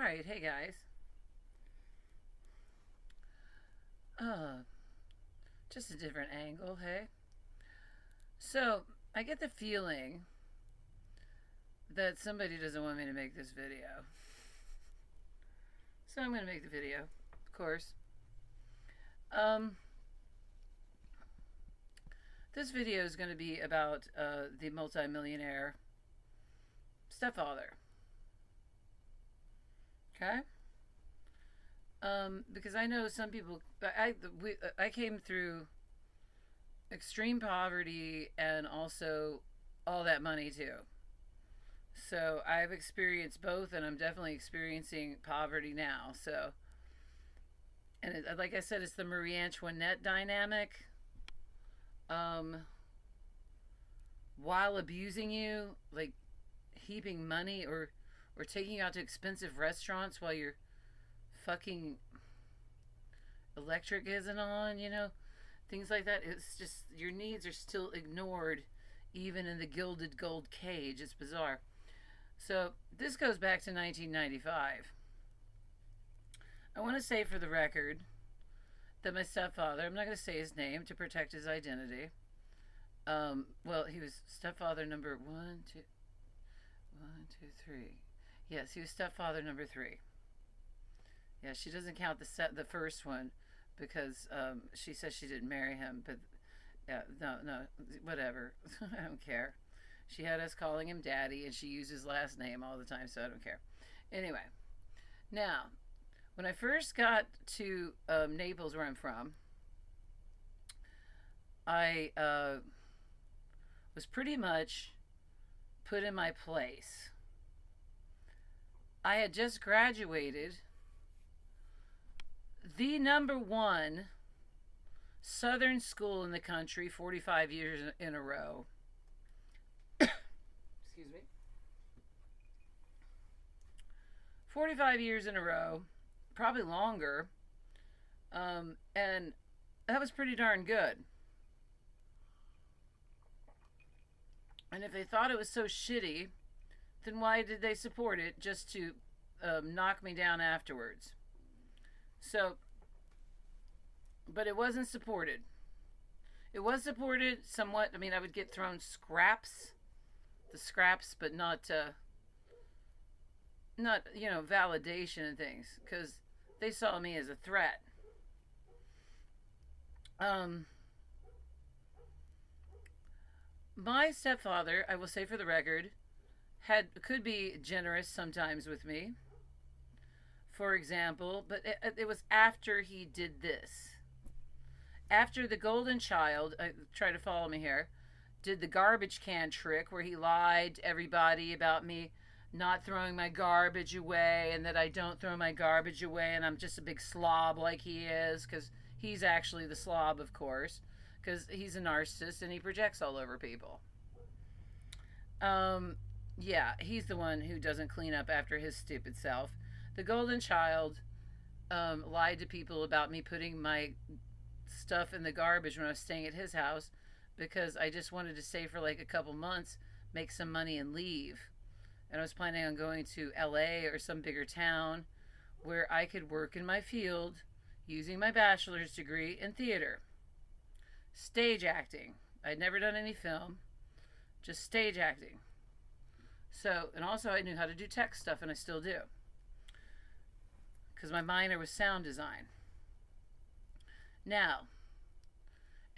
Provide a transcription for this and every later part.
Alright, hey guys. Uh, just a different angle, hey? So, I get the feeling that somebody doesn't want me to make this video. So I'm gonna make the video, of course. Um, this video is gonna be about the multimillionaire stepfather. Okay? Because I know some people. I came through extreme poverty and also all that money too. So I've experienced both, and I'm definitely experiencing poverty now. So, and like I said, it's the Marie Antoinette dynamic. Um, while abusing you, like heaping money or taking you out to expensive restaurants while your fucking electric isn't on, things like that. It's just your needs are still ignored, even in the gilded gold cage. It's bizarre. So this goes back to 1995. I want to say for the record that my stepfather, I'm not going to say his name to protect his identity. Well, he was stepfather number one, two, three. Yes, he was stepfather number three. Yeah, she doesn't count the first one because she says she didn't marry him. But yeah, no, whatever. I don't care. She had us calling him daddy, and she used his last name all the time, so I don't care. Anyway, now when I first got to Naples, where I'm from, I was pretty much put in my place. I had just graduated the number one Southern school in the country 45 years in a row. Excuse me. 45 years in a row, probably longer. And that was pretty darn good. And if they thought it was so shitty, then why did they support it just to knock me down afterwards? So, but it wasn't supported. It was supported somewhat. I mean, I would get thrown the scraps, but not validation and things, because they saw me as a threat. My stepfather, I will say for the record, could be generous sometimes with me. For example, but it was after he did this. After the golden child, try to follow me here, did the garbage can trick where he lied to everybody about me not throwing my garbage away, and that I don't throw my garbage away and I'm just a big slob like he is, because he's actually the slob, of course, because he's a narcissist and he projects all over people. Yeah, he's the one who doesn't clean up after his stupid self. The golden child lied to people about me putting my stuff in the garbage when I was staying at his house, because I just wanted to stay for like a couple months, make some money, and leave. And I was planning on going to LA or some bigger town where I could work in my field using my bachelor's degree in theater. Stage acting. I'd never done any film, just stage acting. So, and also I knew how to do tech stuff, and I still do, because my minor was sound design. Now,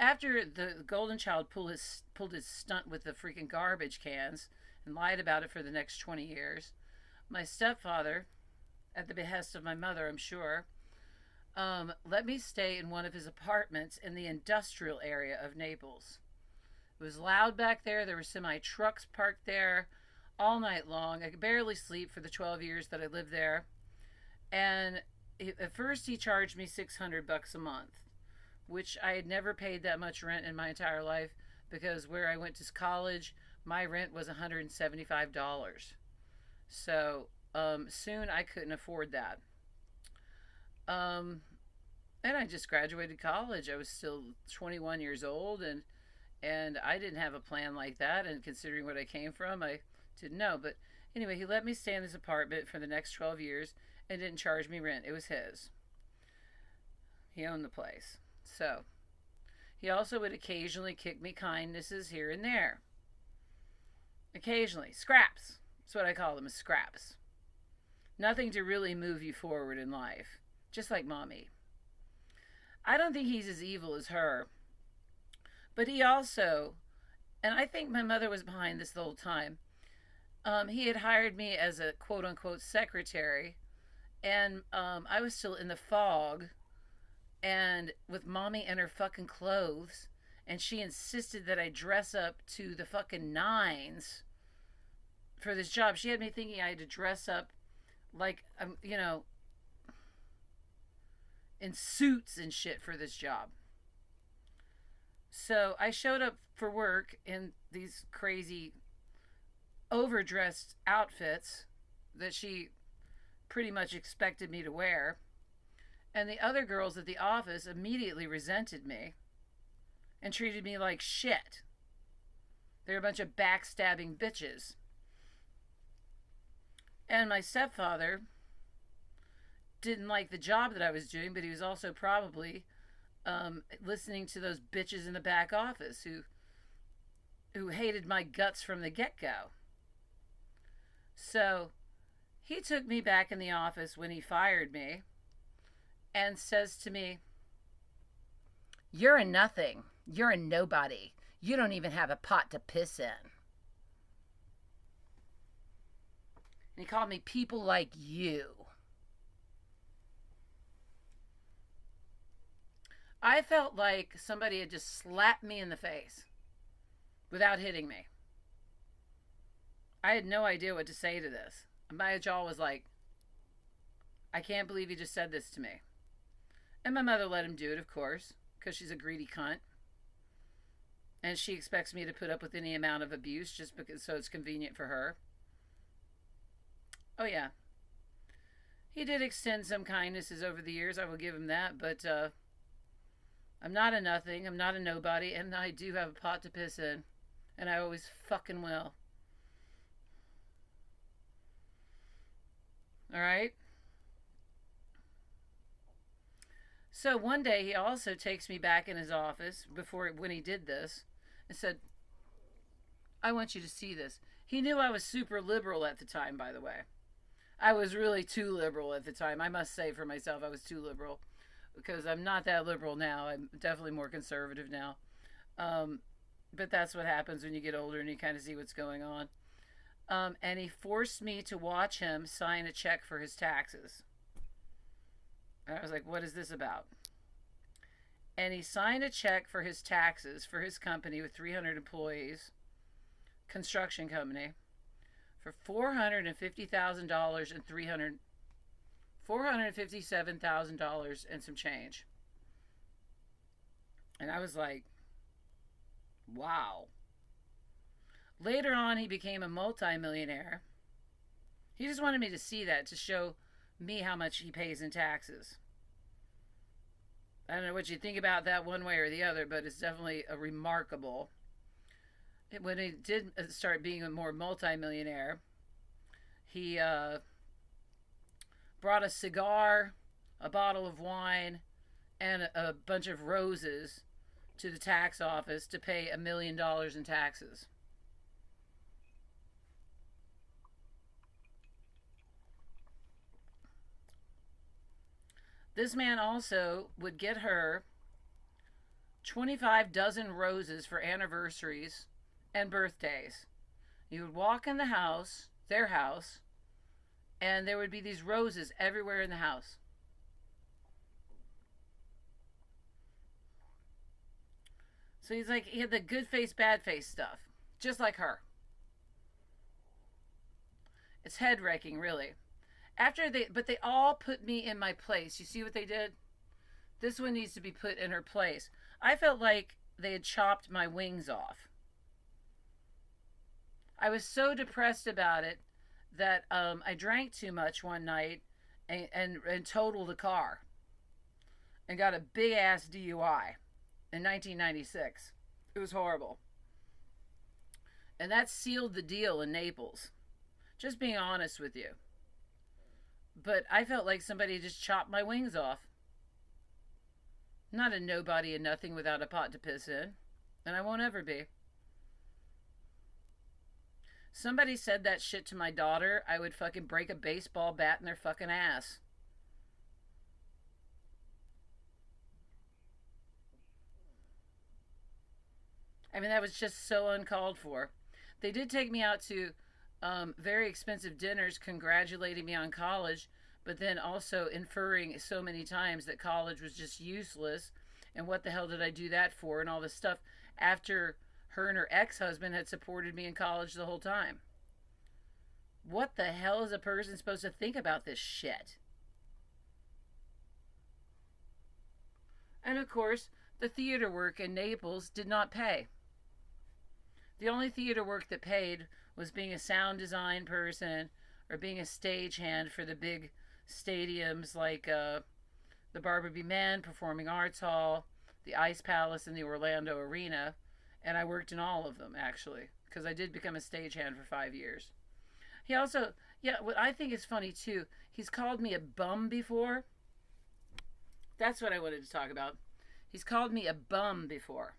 after the golden child pulled his stunt with the freaking garbage cans and lied about it for the next 20 years, my stepfather, at the behest of my mother, I'm sure, let me stay in one of his apartments in the industrial area of Naples. It was loud back there. There were semi-trucks parked there all night long. I could barely sleep for the 12 years that I lived there. And at first he charged me $600 a month, which I had never paid that much rent in my entire life, because where I went to college, my rent was $175. So soon I couldn't afford that. And I just graduated college. I was still 21 years old, and I didn't have a plan like that. And considering what I came from, I didn't know. But Anyway, he let me stay in this apartment for the next 12 years and didn't charge me rent. It was his. He owned the place. So, he also would occasionally kick me kindnesses here and there. Occasionally. Scraps. That's what I call them, scraps. Nothing to really move you forward in life. Just like mommy. I don't think he's as evil as her. But he also, and I think my mother was behind this the whole time, he had hired me as a quote-unquote secretary, and I was still in the fog, and with mommy in her fucking clothes, and she insisted that I dress up to the fucking nines for this job. She had me thinking I had to dress up like, in suits and shit for this job. So I showed up for work in these crazy overdressed outfits that she pretty much expected me to wear. And the other girls at the office immediately resented me and treated me like shit. They're a bunch of backstabbing bitches. And my stepfather didn't like the job that I was doing, but he was also probably listening to those bitches in the back office who hated my guts from the get-go. So he took me back in the office when he fired me and says to me, "You're a nothing. You're a nobody. You don't even have a pot to piss in." And he called me people like you. I felt like somebody had just slapped me in the face without hitting me. I had no idea what to say to this. My jaw was like, I can't believe he just said this to me. And my mother let him do it, of course, because she's a greedy cunt. And she expects me to put up with any amount of abuse just because so it's convenient for her. Oh, yeah. He did extend some kindnesses over the years, I will give him that, but I'm not a nothing, I'm not a nobody, and I do have a pot to piss in. And I always fucking will. Alright? So one day he also takes me back in his office when he did this and said, "I want you to see this." He knew I was super liberal at the time, by the way. I was really too liberal at the time. I must say for myself I was too liberal, because I'm not that liberal now. I'm definitely more conservative now. But that's what happens when you get older and you kind of see what's going on. And he forced me to watch him sign a check for his taxes. And I was like, what is this about? And he signed a check for his taxes for his company with 300 employees, construction company, for $450,000 and $457,000 and some change. And I was like, wow. Later on, he became a multi-millionaire. He just wanted me to see that to show me how much he pays in taxes. I don't know what you think about that one way or the other, but it's definitely a remarkable. When he did start being a more multi-millionaire, he brought a cigar, a bottle of wine, and a bunch of roses to the tax office to pay $1 million in taxes. This man also would get her 25 dozen roses for anniversaries and birthdays. You would walk in the house, their house, and there would be these roses everywhere in the house. So he's like, he had the good face, bad face stuff, just like her. It's head wrecking, really. But they all put me in my place. You see what they did? This one needs to be put in her place. I felt like they had chopped my wings off. I was so depressed about it that I drank too much one night and totaled a car and got a big ass DUI in 1996. It was horrible. And that sealed the deal in Naples. Just being honest with you. But I felt like somebody just chopped my wings off. Not a nobody and nothing without a pot to piss in. And I won't ever be. Somebody said that shit to my daughter, I would fucking break a baseball bat in their fucking ass. I mean, that was just so uncalled for. They did take me out to very expensive dinners congratulating me on college, but then also inferring so many times that college was just useless and what the hell did I do that for and all this stuff after her and her ex-husband had supported me in college the whole time. What the hell is a person supposed to think about this shit? And of course, the theater work in Naples did not pay. The only theater work that paid was being a sound design person or being a stagehand for the big stadiums like the Barbara B. Mann Performing Arts Hall, the Ice Palace, and the Orlando Arena. And I worked in all of them, actually, because I did become a stagehand for 5 years. He also, yeah, what I think is funny, too, he's called me a bum before. That's what I wanted to talk about. He's called me a bum before.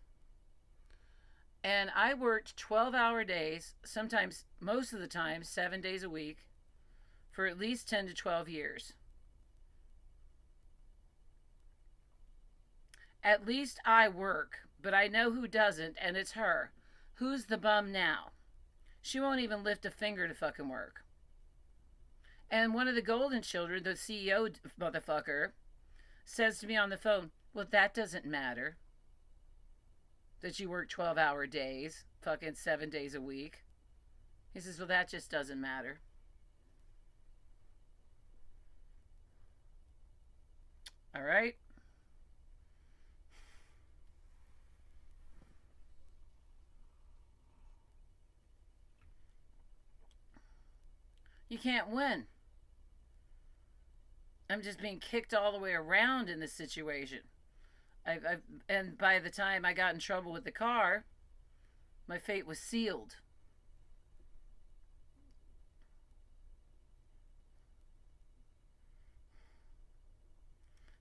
And I worked 12-hour days, sometimes, most of the time, 7 days a week, for at least 10 to 12 years. At least I work, but I know who doesn't, and it's her. Who's the bum now? She won't even lift a finger to fucking work. And one of the Golden Children, the CEO motherfucker, says to me on the phone, well, that doesn't matter. That you work 12-hour days, fucking 7 days a week. He says, well, that just doesn't matter. All right? You can't win. I'm just being kicked all the way around in this situation. And by the time I got in trouble with the car, my fate was sealed.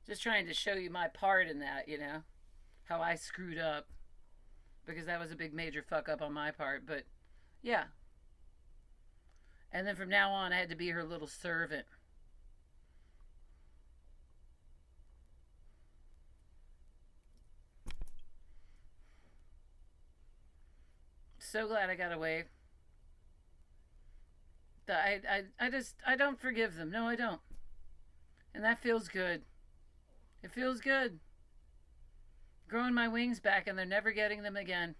Just trying to show you my part in that, you know, how I screwed up. Because that was a big major fuck up on my part. But, yeah. And then from now on, I had to be her little servant. So glad I got away. I don't forgive them. No, I don't. And that feels good. It feels good. Growing my wings back and they're never getting them again.